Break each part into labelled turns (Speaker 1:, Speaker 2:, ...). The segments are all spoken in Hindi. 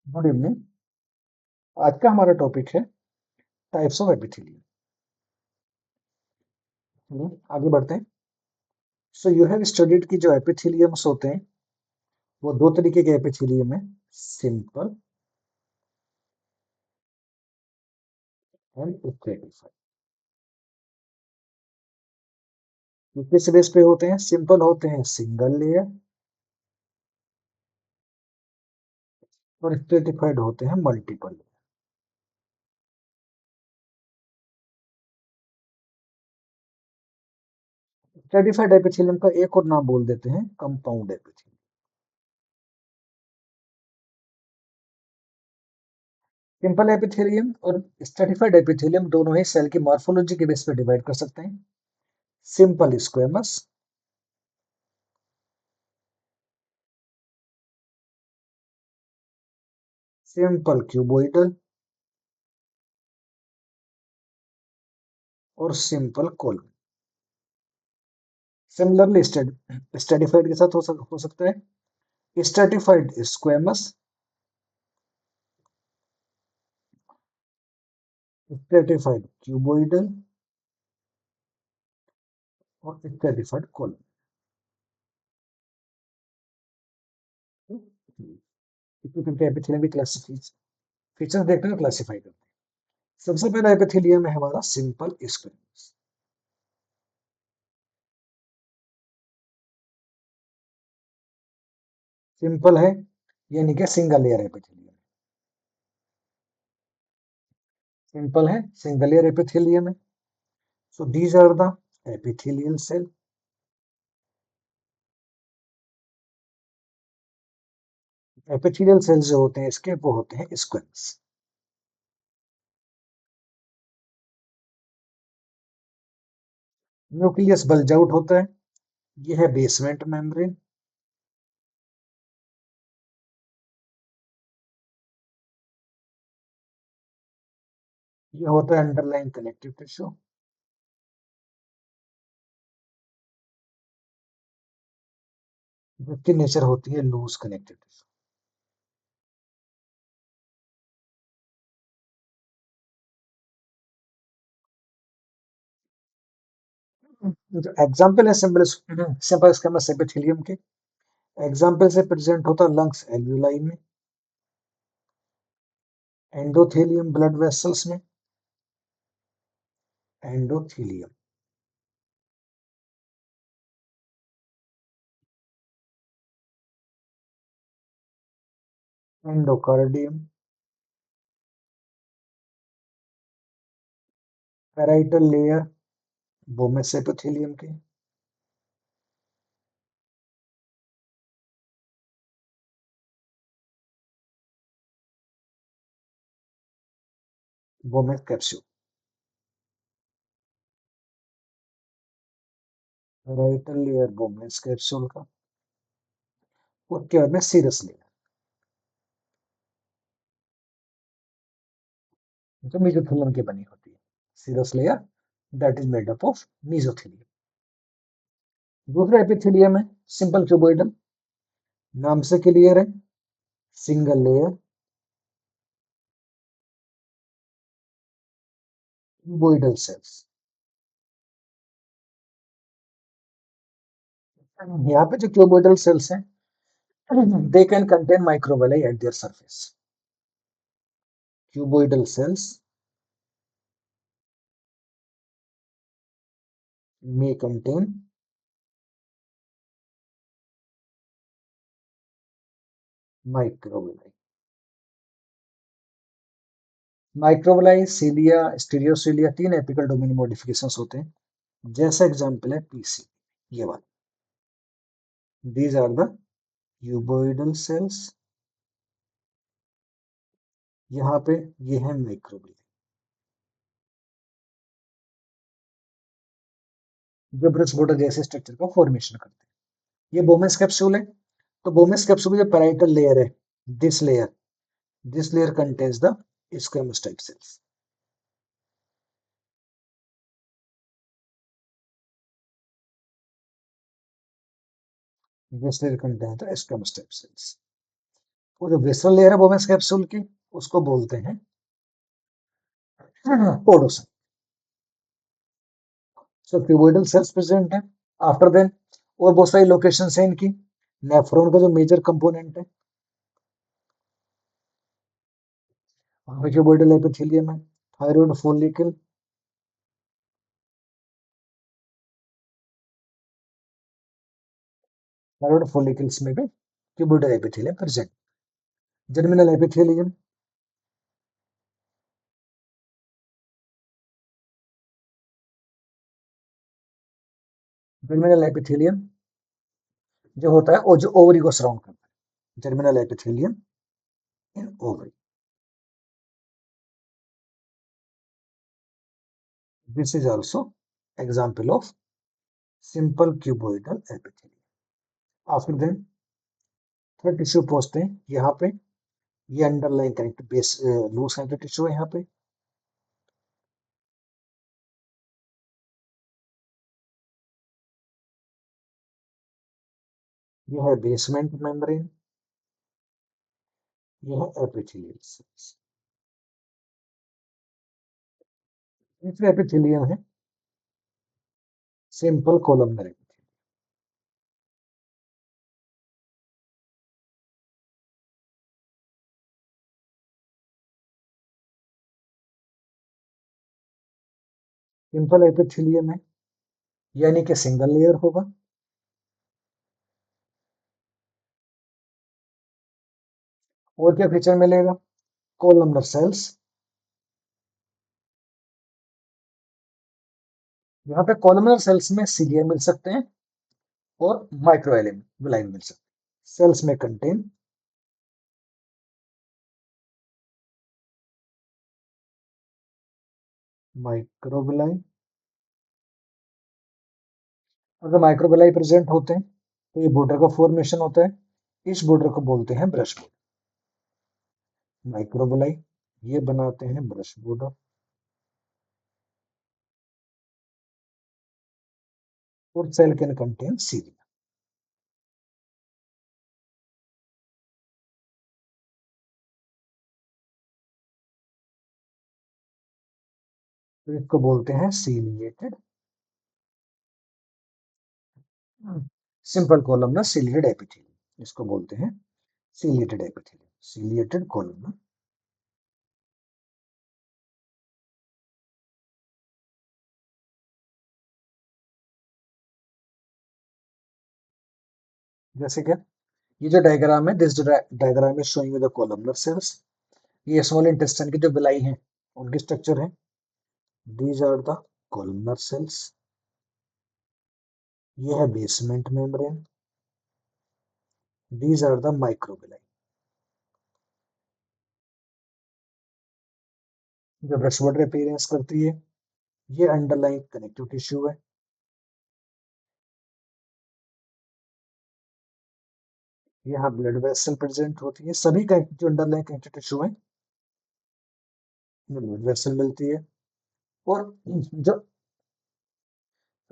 Speaker 1: Good evening. आज का हमारा टॉपिक है टाइप्स ऑफ एपिथेलियम। चलिए आगे बढ़ते हैं। सो यू हैव स्टडीड कि जो एपिथेलियम्स होते हैं वो दो तरीके के एपिथेलियम है, सिंपल एंड स्ट्रेटिफाइड। ये किस बेस पे होते हैं? सिंपल होते हैं सिंगल लेयर और स्ट्रेटिफाइड होते हैं मल्टीपल लेयर। स्ट्रेटिफाइड एपिथेलियम का एक और नाम बोल देते हैं कंपाउंड एपिथेलियम। सिंपल एपिथेलियम और स्ट्रेटिफाइड एपिथेलियम दोनों ही सेल की मॉर्फोलॉजी के बेस पे डिवाइड कर सकते हैं। सिंपल स्क्वेमस, सिंपल क्यूबोइडल और सिंपल कोलन। सिमिलरली स्ट्रेटिफाइड के साथ हो सकता है स्ट्रेटिफाइड स्क्वेमस, स्ट्रेटिफाइड क्यूबोइडल और स्ट्रेटिफाइड कोलन। इक्विपमेंट एपिथेलियम की क्लासिफिकेशन फीचर्स देखते हैं, क्लासिफाई करते हैं। सबसे पहला एपिथेलियम है हमारा सिंपल स्क्वेमस। सिंपल है यानी कि सिंगल लेयर एपिथेलियम। सिंपल है, सिंगल लेयर एपिथेलियम है। So these are the epithelial cell. Epithelial cells जो होते हैं इसके वो होते हैं स्क्वेमस। न्यूक्लियस बल्ज आउट होता है, यह है बेसमेंट मेम्ब्रेन। यह होता है अंडरलाइन कनेक्टिव टिश्यू, जिसकी नेचर होती है लूज कनेक्टिव टिश्यू। जो एग्जाम्पल है सिंपल सिंपल स्क्वेमस एपिथेलियम के एग्जाम्पल से प्रेजेंट होता है लंग्स एल्वियोलाई में, एंडोथेलियम ब्लड वेसल्स में, endothelium, endocardium, parietal layer Bowman's epithelium के, Bowman's capsule, parietal layer Bowman's capsule का। उसके बाद में सीरस लेयर जो मेसोथेलियम की बनी होती है। Serous layer that is made up of mesothelium. दूसरा एपिथेलियम है सिंपल क्यूबोइडल। नाम से क्लियर है, सिंगल लेयर क्यूबोइडल सेल्स। यहाँ पे जो क्यूबोइडल सेल्स हैं they can contain microvilli at their surface. Cuboidal cells may contain microvilli. Microvilli, cilia, stereocilia तीन एपिकल डोमेन मॉडिफिकेशंस होते हैं। जैसा एग्जांपल है पीसी, ये वाला। These are the cuboidal cells. यहाँ पे ये है माइक्रोविलाई जो ब्रश बॉर्डर जैसे स्ट्रक्चर का फॉर्मेशन करते हैं। ये बोमेस कैप्सूल है। तो बोमेस कैप्सूल जो पैराइटल लेयर है, this layer this layer contains the squamous type cells. This layer contains the squamous type cells. वो जो वेस्ट्रल लेयर है बोमेस कैप्सूल की, उसको बोलते हैं पोडोसाइट। सो क्यूबोइडल सेल्स प्रेजेंट है। आफ्टर देन और बहुत सारी लोकेशन है इनकी। नेफ्रॉन का जो मेजर कंपोनेंट है, वहां पे क्यूबोइडल एपिथेलियम है। थायराइड फॉलिकल, थायराइड फॉलिकल्स में भी cuboidal epithelium present. Germinal epithelium, germinal epithelium जो होता है वो जो ओवरी को सराउंड करता है, germinal epithelium in ovary. This is also example of simple cuboidal epithelium. After then third tissue पहुंचते हैं यहाँ पे। ये underline connective base loose connective tissue है यहाँ पे। ये है बेसमेंट मेम्ब्रेन, ये है एपिथेलियल सेल्स। तीसरा एपिथेलियम है simple columnar epithelium. Simple epithelium है, यानी कि सिंगल लेयर होगा। और क्या फीचर मिलेगा? कोलमनर सेल्स, यहाँ पे कोलमनर सेल्स में सीलिया मिल सकते हैं और माइक्रोएलिम विलाइन मिल सकते हैं। सेल्स में कंटेन माइक्रोविलाई। अगर माइक्रोविलाई प्रेजेंट होते हैं तो ये बॉर्डर का फॉर्मेशन होता है। इस बॉर्डर को बोलते हैं ब्रश बॉर्डर। माइक्रोविलाई ये बनाते हैं ब्रश बॉर्डर। और सेल कैन कंटेन सीलिया। तो इसको बोलते हैं ciliated, simple columnar ciliated epithelium. इसको बोलते हैं सीलिएटेड एपिथेलियम, सीलिएटेड कॉलमनर। जैसे कि ये जो डायग्राम है, this diagram is showing the columnar cells. ये स्मॉल इंटेस्टाइन की जो विलाई है उनकी स्ट्रक्चर है। These are the columnar cells. ये है basement membrane. These are the microvilli. जो ब्रश बॉर्डर अपीयरेंस करती है, ये अंडरलाइन कनेक्टिव टिश्यू है। यहाँ ब्लड वेसल प्रेजेंट होती है। सभी जो अंडरलाइन कनेक्टिव टिश्यू है, ब्लड वेसल मिलती है। और जो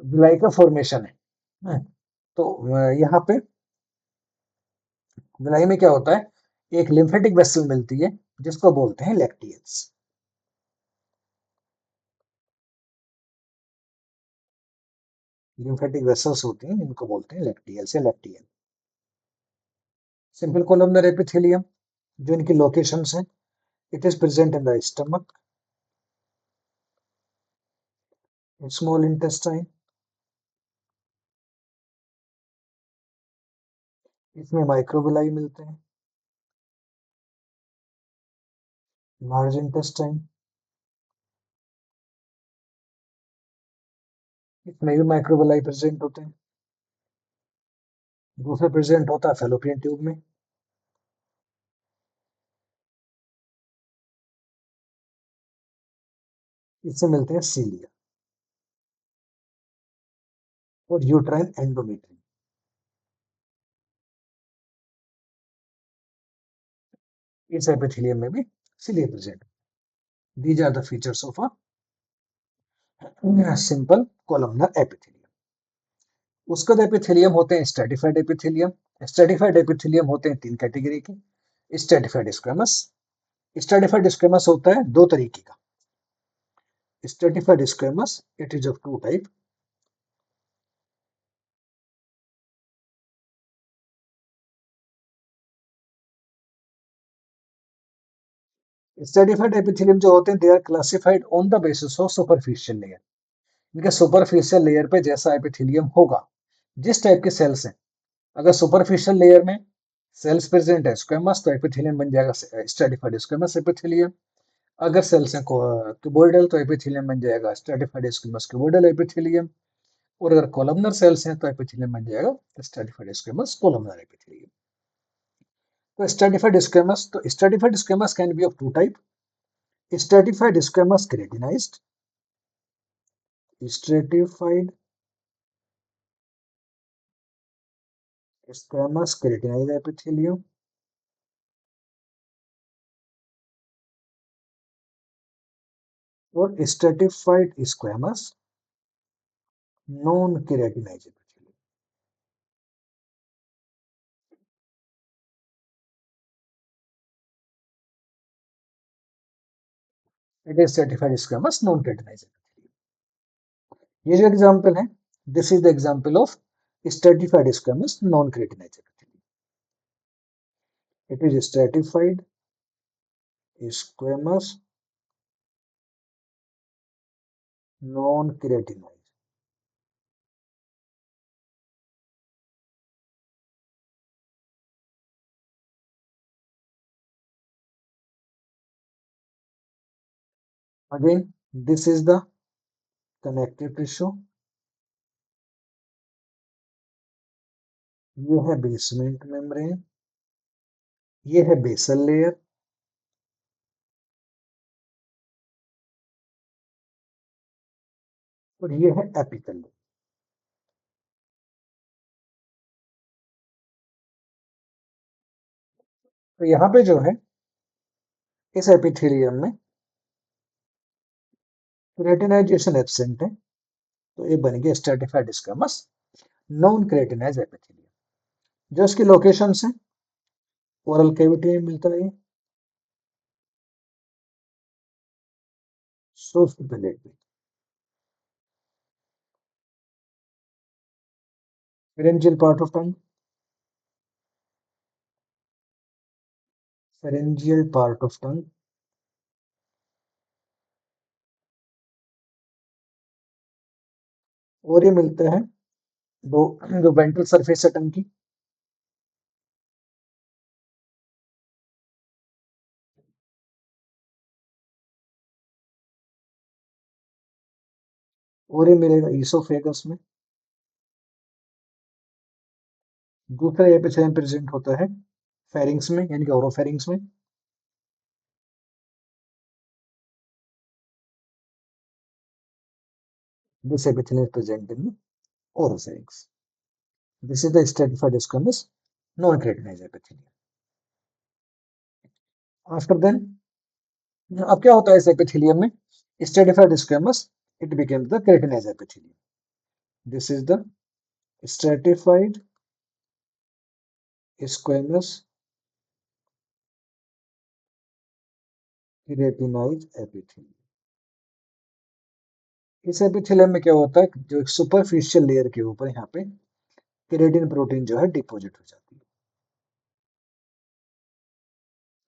Speaker 1: विलाई का फॉर्मेशन है, तो यहाँ पे विलाई में क्या होता है, एक लिम्फेटिक वेसल मिलती है जिसको बोलते हैं लैक्टियल्स। लिम्फेटिक वेसल्स होती हैं, इनको बोलते हैं लैक्टियल्स या लैक्टियल। सिंपल कोलमनर एपिथेलियम जो इनकी लोकेशंस हैं, it is present in the stomach, small intestine. इसमें माइक्रोविलाई मिलते हैं। लार्ज इंटेस्टाइन, इसमें भी माइक्रोविलाई प्रेजेंट होते हैं। दूसरा प्रेजेंट होता है फैलोपियन ट्यूब में। इससे मिलते हैं सीलिया और यूट्राइन एंडोमेट्रियम। इस एपिथेलियम में भी cilia present. These are the features of a simple columnar epithelium. उसके बाद एपिथेलियम होते हैं स्ट्रेटिफाइड एपिथेलियम। स्ट्रेटिफाइड एपिथेलियम होते हैं तीन कैटेगरी के। Stratified squamous. स्ट्रेटिफाइड स्क्वेमस होता है दो तरीके का। Stratified squamous it is of two type. Stratified epithelium जो होते हैं they are classified on the basis of superficial layer. इनके सुपरफिशियल लेयर पे जैसा एपिथेलियम होगा, जिस टाइप के सेल्स हैं, अगर सुपरफिशियल लेयर में सेल्स प्रेजेंट है स्क्वेमस तो एपिथेलियम बन जाएगा स्ट्रेटिफाइड स्क्वेमस एपिथेलियम। अगर सेल्स हैं क्यूबोइडल तो एपिथेलियम बन जाएगा स्ट्रेटिफाइड स्क्वेमस क्यूबोइडल एपिथेलियम। और अगर कॉलमनर सेल्स हैं तो एपिथेलियम बन जाएगा स्ट्रेटिफाइड स्क्वेमस कॉलमनर एपिथेलियम। तो stratified squamous can be of two type. Stratified squamous keratinized. Stratified squamous keratinized epithelium और stratified squamous non keratinized epithelium. It is stratified squamous non keratinized epithelium. ये जो एग्जांपल है, this is the example of stratified squamous non keratinized epithelium. It is stratified squamous non-keratinized। Again, this is the connective tissue। ये है बेसमेंट मेम्ब्रेन। ये है बेसल लेयर। और ये है एपिकल लेयर। तो यहाँ पे जो है इस एपिथेलियम में केराटिनाइजेशन एब्सेंट है, तो ये बन गया stratified squamous non keratinized epithelium. जो इसकी लोकेशन है ओरल कैविटी में मिलता है, सोफ्ट पैलेट में। Pharyngeal part of tongue. Pharyngeal part of tongue. और ये मिलते हैं दो जो वेंट्रल सरफेस है टंग की। और ये मिलेगा ईसोफेगस में। दूसरा एपिथेलियम प्रेजेंट होता है फेरिंग्स में, यानी कि ओरोफेरिंग्स में। This epithelium is present in the oropharynx। This is the stratified squamous non-keratinized epithelium। After then, अब क्या होता है इस एपिथेलियम में? Stratified squamous, it becomes the keratinized epithelium। This is the stratified squamous keratinized epithelium। इस एपिथेलियम में क्या होता है, जो सुपरफिशियल लेयर के ऊपर यहाँ पे केराटिन प्रोटीन जो है डिपॉजिट हो जाती है,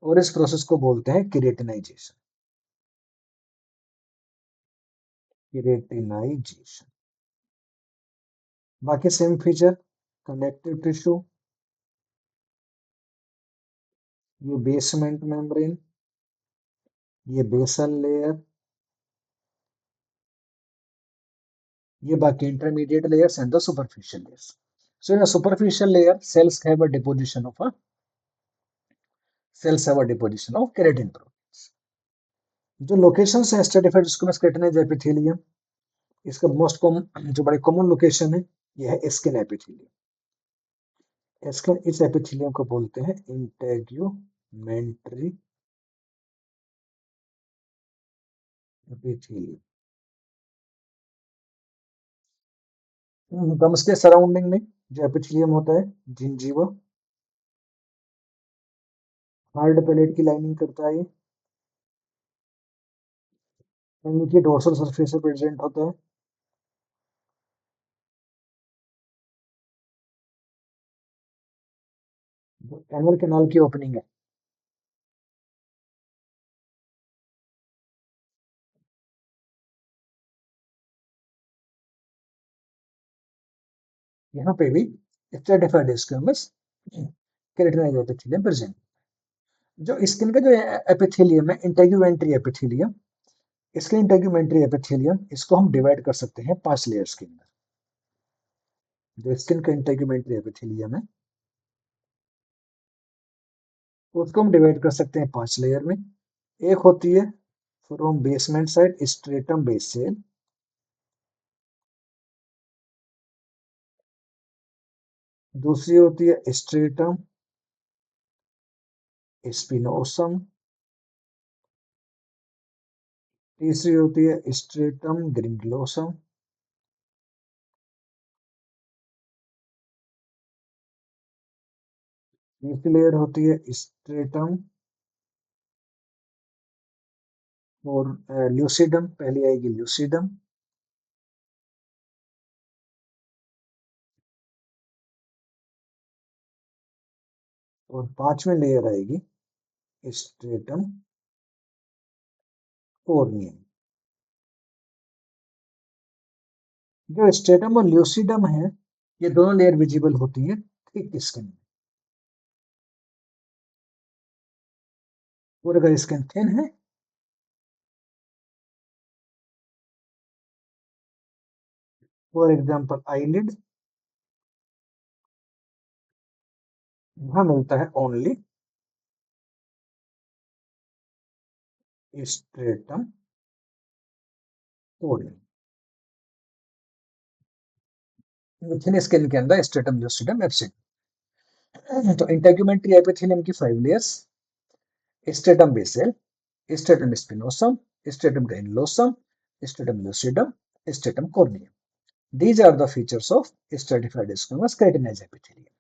Speaker 1: और इस प्रोसेस को बोलते हैं केरेटिनाइजेशन। केरेटिनाइजेशन। बाकी सेम फीचर, कनेक्टिव टिश्यू, ये बेसमेंट मेम्ब्रेन, ये बेसल लेयर, ये बाकी intermediate layers and the superficial layers. So in a superficial layer, cells have a deposition of keratin proteins। जो लोकेशन है स्ट्रेटिफाइड स्क्वेमस केराटिनाइज्ड एपिथेलियम, इसका मोस्ट कॉमन जो बड़े कॉमन लोकेशन है ये है स्किन एपिथेलियम। स्किन इस एपिथेलियम को बोलते हैं इंटेग्यूमेंट्री एपिथेलियम। गम्स के सराउंडिंग में जो एपिथेलियम होता है जिंजीवा, हार्ड पैलेट की लाइनिंग करता है ये। नीचे डोर्सल सरफेस पे प्रेजेंट होता है। एनल कैनाल की ओपनिंग है। यहाँ पे भी stratified squamous keratinize epithelium present. जो स्किन का जो एपिथेलियम है इंटेग्यूमेंट्री एपिथेलियम, इसके इंटेग्यूमेंट्री एपिथेलियम इसको हम डिवाइड कर सकते हैं 5 लेयर्स के अंदर। जो स्किन का इंटेग्यूमेंट्री एपिथेलियम है उसको हम डिवाइड कर सकते हैं 5 लेयर में। एक होती है from basement side stratum basale, दूसरी होती है स्ट्रेटम स्पिनोसम, तीसरी होती है स्ट्रेटम ग्रिंगलोसम, तीसरी लेयर होती है स्ट्रेटम और ल्यूसिडम, पहली आएगी ल्यूसिडम, और 5वीं लेयर आएगी स्ट्रेटम कोर्नियम। जो स्ट्रेटम और ल्यूसिडम है ये दोनों लेयर विजिबल होती है थिक स्किन में। और अगर स्किन थिन है फॉर एग्जाम्पल आईलिड, वहां मिलता है only stratum corneum. Thin skin के अंदर स्ट्रेटम ल्यूसिडम एब्सेंट। तो इंटेग्यूमेंट्री एपिथेलियम की 5 layers: stratum basale, stratum spinosum, stratum granulosum, stratum lucidum, stratum corneum. These are the features of stratified squamous keratinized epithelium.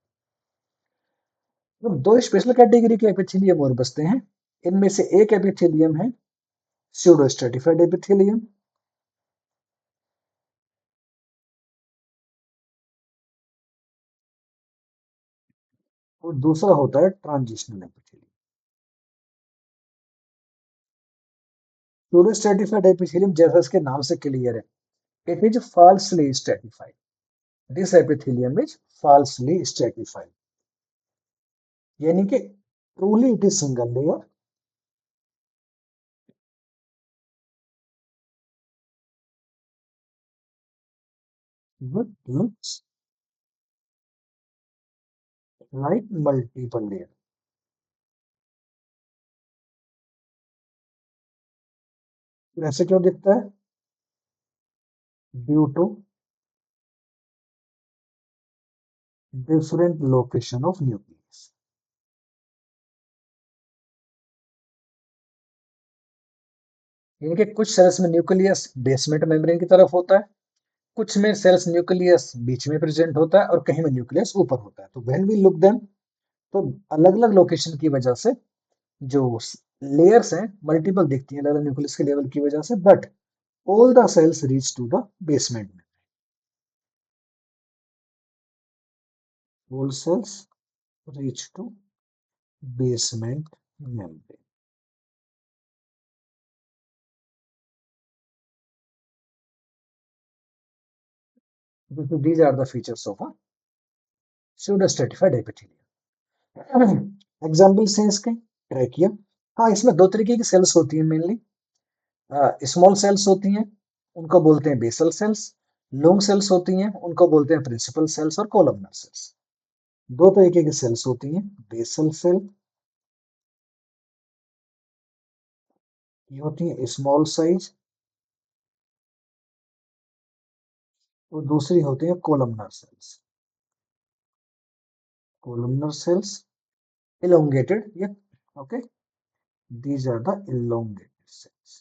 Speaker 1: अब दो स्पेशल कैटेगरी के एपिथेलियम और बचते हैं। इनमें से एक एपिथेलियम है स्यूडो स्ट्रेटिफाइड एपिथेलियम, और दूसरा होता है transitional epithelium. Pseudo stratified epithelium जैसा इसके नाम से क्लियर है, it is falsely stratified. This epithelium is falsely stratified, यानी कि truly it is single layer but looks like multiple layer। ऐसे क्यों दिखता है? Due to different location of nucleus. इनके कुछ सेल्स में न्यूक्लियस बेसमेंट मेम्ब्रेन की तरफ होता है, कुछ में सेल्स न्यूक्लियस बीच में प्रेजेंट होता है और कहीं में न्यूक्लियस ऊपर होता है। तो व्हेन वी लुक देम, तो अलग अलग लोकेशन की वजह से जो लेयर्स हैं मल्टीपल दिखती हैं अलग अलग न्यूक्लियस के लेवल की वजह से, but all the cells reach to the basement में। All cells reach to basement membrane. These are the features of a pseudostratified epithelium. Examples हैं इसके: ट्रैकिया। हाँ, इसमें दो तरीके की सेल्स होती हैं मेनली। स्मॉल सेल्स होती हैं उनको बोलते हैं बेसल सेल्स, लॉन्ग सेल्स होती हैं उनको बोलते हैं प्रिंसिपल सेल्स और कोलमनर सेल्स। दो तरीके की सेल्स होती हैं, बेसल सेल ये होती है स्मॉल साइज, और दूसरी होती है columnar cells. Columnar cells elongated, yeah, okay, these are the elongated cells.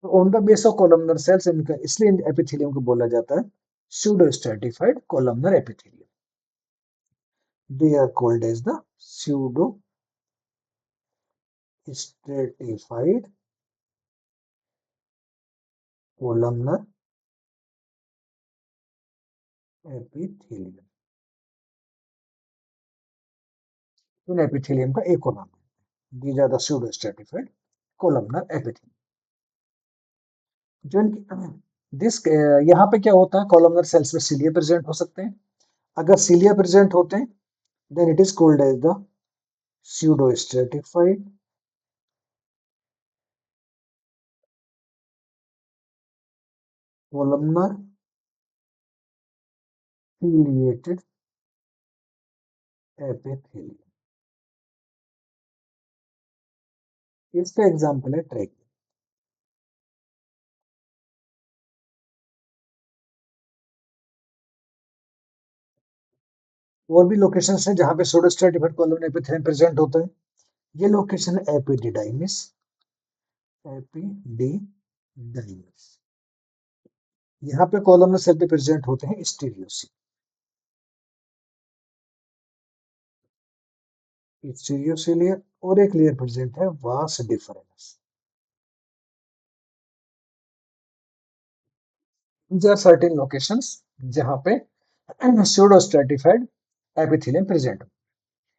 Speaker 1: तो on the base of columnar cells इनका इसलिए इन एपिथेलियम को बोला जाता है pseudo stratified columnar epithelium. They are called as the pseudo stratified columnar epithelium. इन एपिथेलियम का एक और नाम है, these are the pseudo stratified columnar epithelium. जो इनकी दिस यहाँ पे क्या होता है, कॉलमनर सेल्स में सीलिया प्रेजेंट हो सकते हैं. अगर सीलिया प्रेजेंट होते हैं then it is called as the pseudo stratified columnar ciliated epithelium. इसका एग्जाम्पल है ट्रैकिया. और भी लोकेशन है जहां पे pseudo stratified columnar epithelium present होता है. ये लोकेशन है एपिडिडाइमिस. एपिडिडाइमिस यहाँ पे कॉलमनर सेल पे प्रेजेंट होते हैं स्टीरियोसी. स्टीरियोसीलियर और एक लेयर प्रेजेंट है vas deferens. There are certain locations जहाँ पे pseudo stratified epithelium present हो.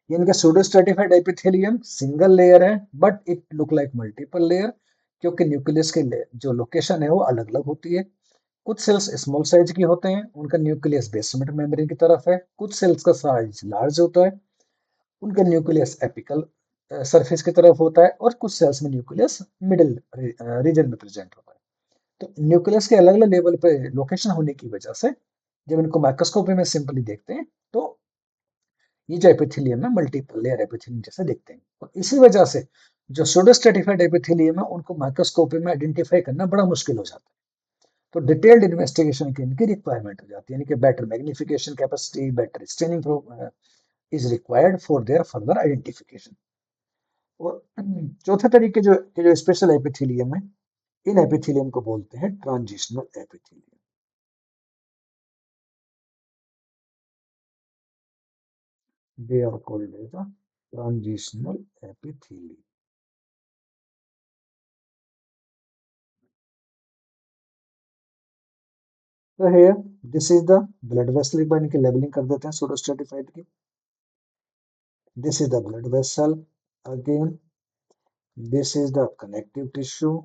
Speaker 1: इनका pseudo stratified epithelium single layer है but it look like multiple layer, क्योंकि न्यूक्लियस के जो लोकेशन है वो अलग अलग होती है. कुछ सेल्स स्मॉल साइज की होते हैं, उनका न्यूक्लियस बेसमेंट मेम्ब्रेन की तरफ है. कुछ सेल्स का साइज लार्ज होता है, उनका न्यूक्लियस एपिकल सरफेस की तरफ होता है. और कुछ सेल्स में न्यूक्लियस मिडिल रीजन में प्रेजेंट होता है. तो न्यूक्लियस के अलग अलग लेवल पे लोकेशन होने की वजह से जब इनको माइक्रोस्कोपी में सिंपली देखते हैं तो ये जो एपिथेलियम है मल्टीपल लेयर एपिथेलियम जैसे दिखते हैं. और इसी वजह से जो सूडो स्ट्रेटिफाइड एपिथेलियम है उनको माइक्रोस्कोपी में आइडेंटिफाई करना बड़ा मुश्किल हो जाता है. तो डिटेल्ड इन्वेस्टिगेशन की इनकी रिक्वायरमेंट हो जाती है, यानी कि better magnification capacity, better staining is required for their further identification. और चौथे तरीके जो स्पेशल एपिथेलियम है, इन एपिथेलियम को बोलते हैं transitional epithelium. They are called as the transitional epithelium. So here, this is the blood vessel. एक बार इनकी लेबलिंग कर देते हैं pseudo stratified की. This is the blood vessel. Again, this is the connective tissue.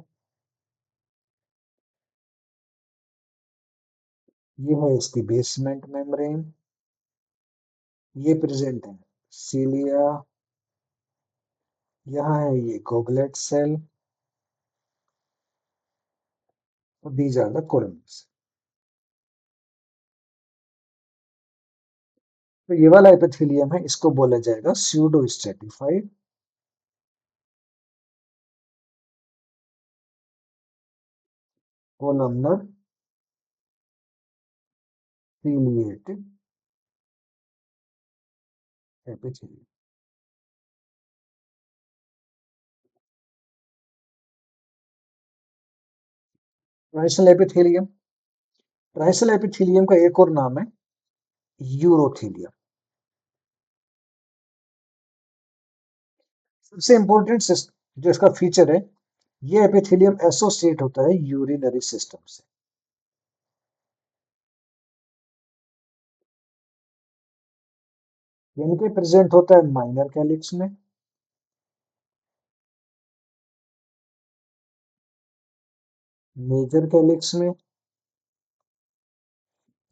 Speaker 1: ये है इसकी बेसमेंट मेम्ब्रेन. ये प्रेजेंट है सीलिया. यहाँ है ये गॉबलेट सेल. और these are the columns. तो ये वाला एपिथेलियम है, इसको बोला जाएगा pseudo stratified columnar ciliated epithelium. Transitional epithelium. Transitional epithelium का एक और नाम है यूरोथीलियम. सबसे इंपॉर्टेंट जो इसका फीचर है, ये एपिथेलियम एसोसिएट होता है यूरिनरी सिस्टम से. यानी कि प्रेजेंट होता है माइनर कैलिक्स में, मेजर कैलिक्स में,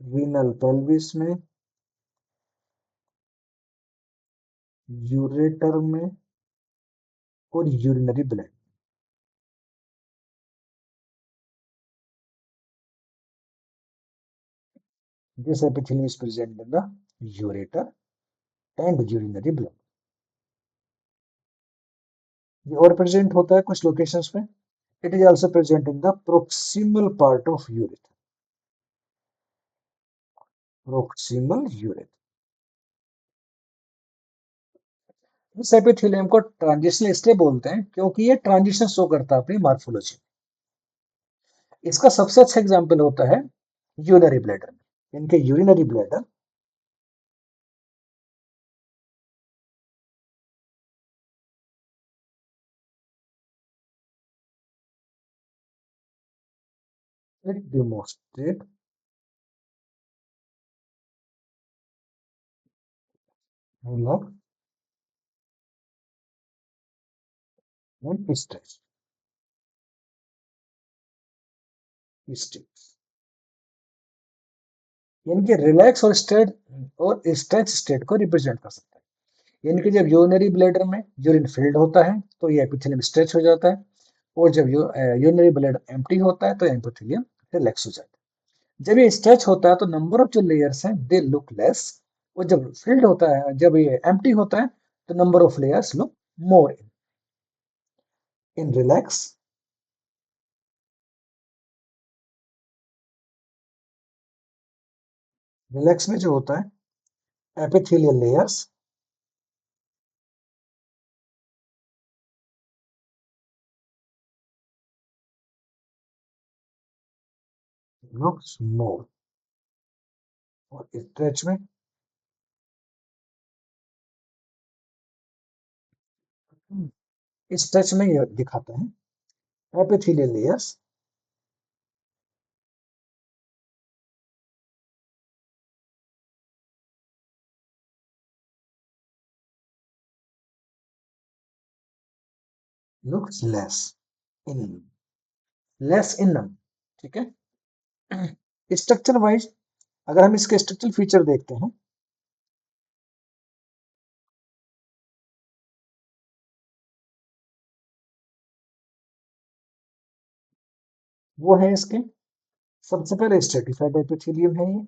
Speaker 1: रीनल पेल्विस में, यूरेटर में और urinary bladder. This epithelium is present in the ureter and urinary bladder. ये और प्रेजेंट होता है कुछ लोकेशंस में. It is also present in the proximal part of ureter. Proximal ureter. इस एपिथेलियम को ट्रांजिशनल इसलिए बोलते हैं क्योंकि ये ट्रांजिशन शो करता है अपनी मॉर्फोलॉजी. इसका सबसे अच्छा एग्जाम्पल होता है यूरिनरी ब्लैडर में. इनके urinary bladder It demonstrate log and stretch. यानी कि रिलैक्स और स्ट्रेच स्टेट को रिप्रेजेंट कर सकता है। यानी कि जब यूरिनरी ब्लैडर में यूरिन फिल्ड होता है तो ये एपिथेलियम स्ट्रेच हो जाता है, और जब यूरिनरी ब्लैडर एम्प्टी होता है तो एपिथेलियम रिलैक्स हो जाता है। जब ये स्ट्रेच होता है तो नंबर ऑफ जो लेयर्स हैं दे लुक लेस, और जब फिल्ड होता है, जब ये एम्प्टी होता है तो number of layers look more. In relax relax में जो होता है एपिथेलियल लेयर्स लुक्स मोर, और स्ट्रेच में स्ट्रेच में ये दिखाता है epithelial layers looks in less in नम। ठीक है। स्ट्रक्चर वाइज अगर हम इसके स्ट्रक्चरल फीचर देखते हैं, वो है इसके, सबसे पहले स्ट्रेटिफाइड एपिथेलियम है ये।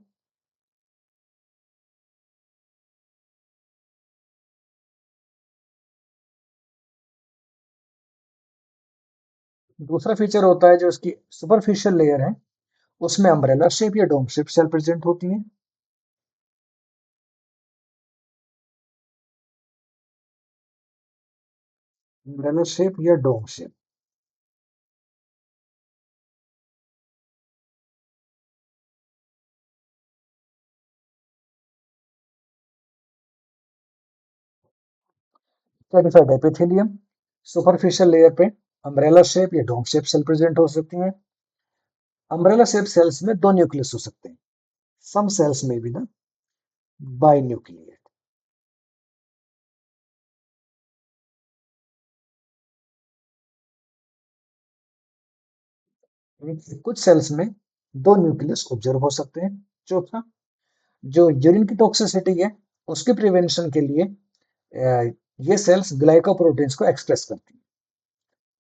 Speaker 1: दूसरा फीचर होता है जो इसकी सुपरफिशियल लेयर है, उसमें अम्ब्रेला शेप या डोम शेप सेल प्रेजेंट होती है। अम्ब्रेला शेप या dome shape. Stratified epithelium, superficial layer पे अम्ब्रेला शेप या डोम शेप सेल प्रेजेंट हो सकती हैं। अम्ब्रेला शेप सेल्स में दो न्यूक्लियस हो सकते हैं, सम सेल्स में भी ना बाई न्यूक्लियट। कुछ सेल्स में दो न्यूक्लियस ऑब्जर्व हो सकते हैं। चौथा, जो यूरिन की टॉक्सिसिटी है उसके प्रिवेंशन के लिए ये सेल्स ग्लाइकोप्रोटीन्स को एक्सप्रेस करती हैं,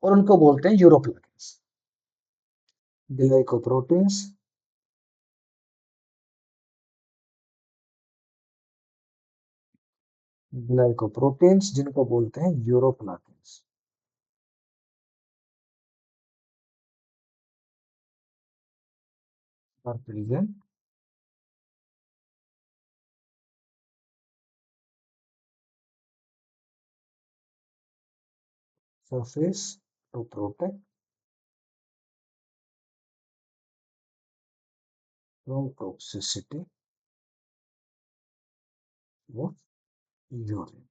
Speaker 1: और उनको बोलते हैं यूरोप्लाकिन्स। ग्लाइकोप्रोटीन्स ग्लाइकोप्रोटीन्स जिनको बोलते हैं uroplakins are present surface to protect from toxicity of urine।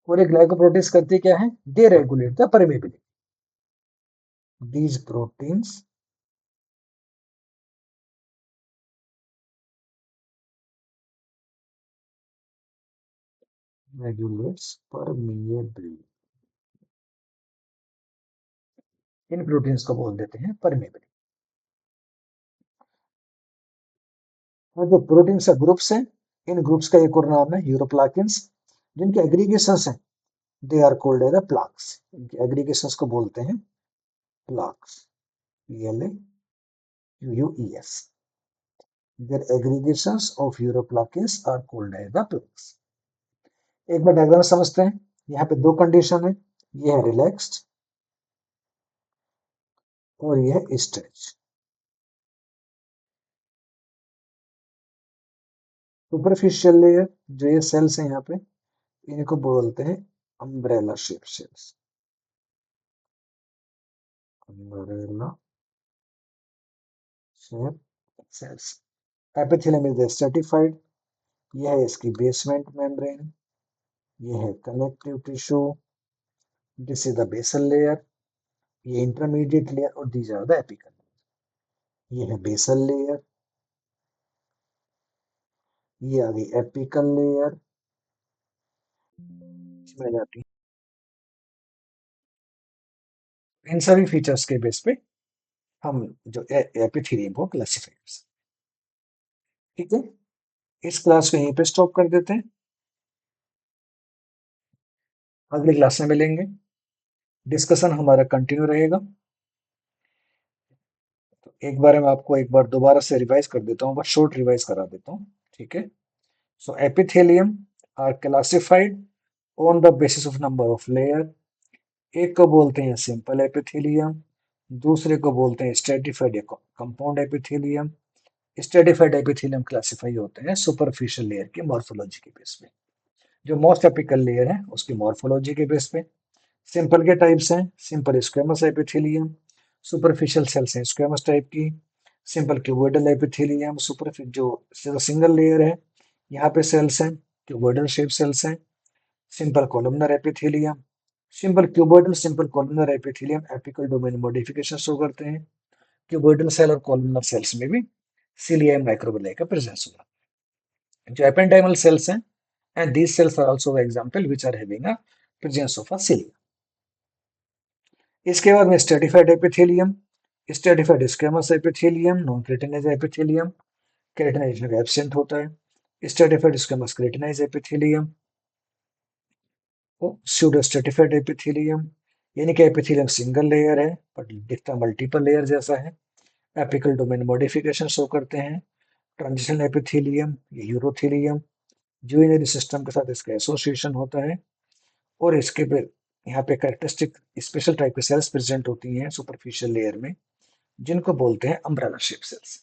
Speaker 1: और ये ग्लाइकोप्रोटीन्स करती क्या है, they regulate the permeability. These proteins regulates permeability। इन प्रोटीन्स को बोल देते हैं परमेबिलिटी। और जो प्रोटीन्स का ग्रुप्स हैं, इन ग्रुप्स का एक और नाम है यूरोप्लाकिन्स। जिनके एग्रीगेशंस हैं they are called as plaques. इनके एग्रीगेशंस को बोलते हैं plaques. PLAQUES। Their aggregations of uroplakins are called as the plaques। एक बार डायग्राम समझते हैं। यहाँ पे दो कंडीशन है, ये है रिलैक्स्ड और ये है स्ट्रेच। सुपरफिशियल लेयर जो ये सेल्स हैं यहाँ पे, इनको बोलते हैं umbrella shape cells. Umbrella shape cells. Epithelium is stratified, ये है इसकी बेसमेंट मेम्ब्रेन, ये है connective tissue, this is the basal layer, ये इंटरमीडिएट लेयर, और दीज आर द एपिकल। ये है बेसल लेयर, ये आ गई एपिकल लेयर, इसमें आ जाती है। इन सभी फीचर्स के बेस पे हम जो एपिथेलियम को क्लासिफाई कर सकते हैं। ठीक है, इस क्लास को यहीं पे स्टॉप कर देते हैं, अगली क्लास में मिलेंगे, डिस्कशन हमारा कंटिन्यू रहेगा। तो एक बार मैं आपको एक बार दोबारा से रिवाइज कर देता हूँ, बस शॉर्ट रिवाइज करा देता हूँ। ठीक है, so epithelium are classified on the basis of number of layer. एक को बोलते हैं सिंपल एपिथेलियम, दूसरे को बोलते हैं स्ट्रेटिफाइड या compound epithelium. Stratified epithelium classify होते हैं सुपरफिशियल लेयर की मॉर्फोलॉजी के बेस पे, जो मोस्ट एपिकल लेयर है उसकी मॉर्फोलॉजी के बेस पे। सिंपल के टाइप्स हैं, simple squamous epithelium, superficial cells हैं स्क्वेमस टाइप की, सिंपल क्यूबोइडल एपिथेलियम, सुपर जो सिंगल लेयर है यहाँ पे सेल्स हैं, क्यूबोइडल शेप सेल्स हैं। Simple columnar epithelium, simple cuboidal simple columnar epithelium apical domain modification show करते हैं। क्यूबोइडल सेल और कोलुमनर सेल्स में भी सिलिया माइक्रोबिलाई का प्रेजेंस होगा। जो एपेंडाइमल सेल्स हैं, and these cells are also the example which are having a presence of a cilia. इसके बाद में stratified epithelium, stratified squamous epithelium, non keratinize epithelium, keratinization absent होता है। Stratified squamous keratinize epithelium, pseudo stratified epithelium, यानी कि एपिथेलियम सिंगल लेयर है बट दिखता मल्टीपल लेयर जैसा है। एपिकल डोमेन मॉडिफिकेशन शो करते हैं। Transition epithelium, urothelium, urinary system के साथ इसका एसोसिएशन होता है। और इसके पे यहाँ पे कैरेक्टरिस्टिक स्पेशल टाइप की सेल्स प्रेजेंट होती हैं सुपरफिशियल लेयर में, जिनको बोलते हैं अम्ब्रेला शेप सेल्स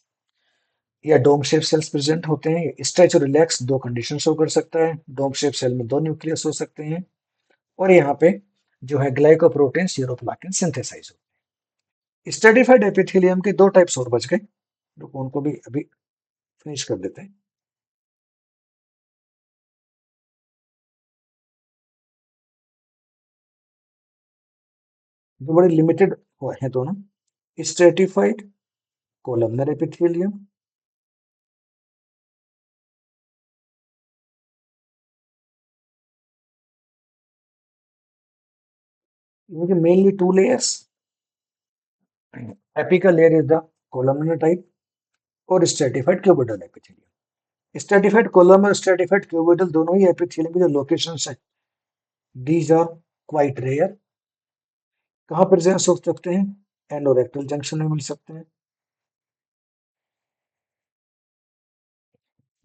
Speaker 1: या डोम शेप सेल्स प्रेजेंट होते हैं। स्ट्रेच और रिलैक्स दो कंडीशन शो कर सकता है। डोम शेप सेल में दो न्यूक्लियस हो सकते हैं, और यहाँ पे जो है ग्लाइकोप्रोटीन यूरोप्लाकिन सिंथेसाइज हो। स्ट्रेटिफाइड एपिथेलियम के दो टाइप्स और बच गए, तो उनको भी अभी फिनिश कर देते हैं। जो बड़े लिमिटेड है दोनों, स्ट्रेटिफाइड कोलमनर एपिथेलियम, इनके mainly two layers, apical layer is the columnar type और stratified cuboidal epithelium. Stratified column और स्ट्रेटिफाइड क्यूबिटल दोनों ही एपिथेलियम की जो लोकेशंस है, दीज आर क्वाइट रेयर। कहाँ प्रेजेंस हो सकते हैं? एंडोरेक्टल जंक्शन में मिल सकते हैं।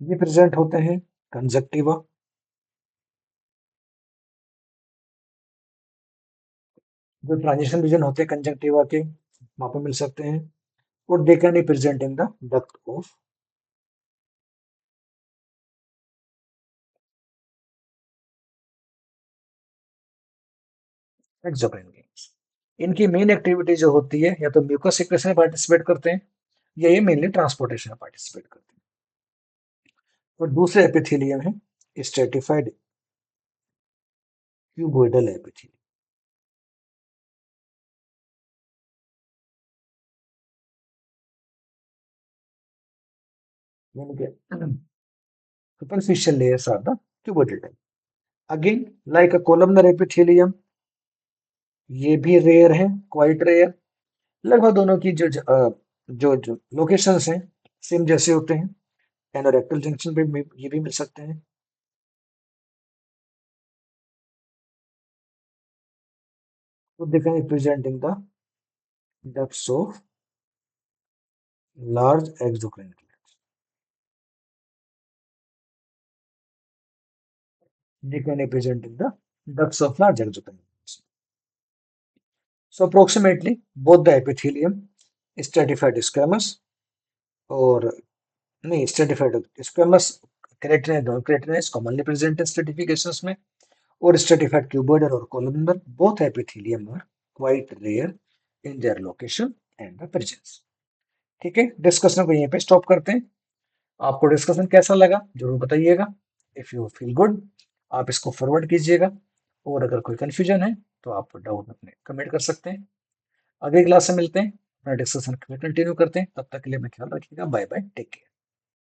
Speaker 1: ये प्रेजेंट होते हैं कंजक्टिवा, जो ट्रांजिशन रीजन होते हैं कंजक्टिवा के, वहां पे मिल सकते हैं। और they can be present in the duct of exocrine glands. इनकी मेन एक्टिविटी जो होती है, या तो म्यूकस सिक्रेशन में पार्टिसिपेट करते हैं, या ये मेनली ट्रांसपोर्टेशन में पार्टिसिपेट करते हैं। और दूसरे एपिथेलियम है स्ट्रेटिफाइड क्यूबोइडल एपिथेलियम, यानी कि superficial layers are the cuboidal type. Again, like a columnar epithelium, ये भी रेयर है, क्वाइट रेयर। लगभग दोनों की जो लोकेशंस हैं सेम जैसे होते हैं। एनोरेक्टल जंक्शन पे ये भी मिल सकते हैं। तो देखा है present in the ducts of large exocrine gland, they can be present in the ducts of large exocrine glands. So approximately both the epithelium, stratified squamous और नहीं stratified squamous keratin non keratinize commonly present है स्ट्रेटिफिकेशंस में, और स्ट्रेटिफाइड क्यूबोइडल और columnar both epithelium are quite rare in their location and the presence. ठीक है, डिस्कशन को यहीं पे स्टॉप करते हैं। आपको डिस्कशन कैसा लगा जरूर बताइएगा। इफ यू फील गुड, आप इसको फॉरवर्ड कीजिएगा, और अगर कोई कंफ्यूजन है तो आप डाउट अपने कमेंट कर सकते हैं। अगली क्लास से मिलते हैं। अपना डिस्कशन कंटिन्यू करते हैं, तब तक के लिए अपना ख्याल रखिएगा, बाय बाय, टेक केयर।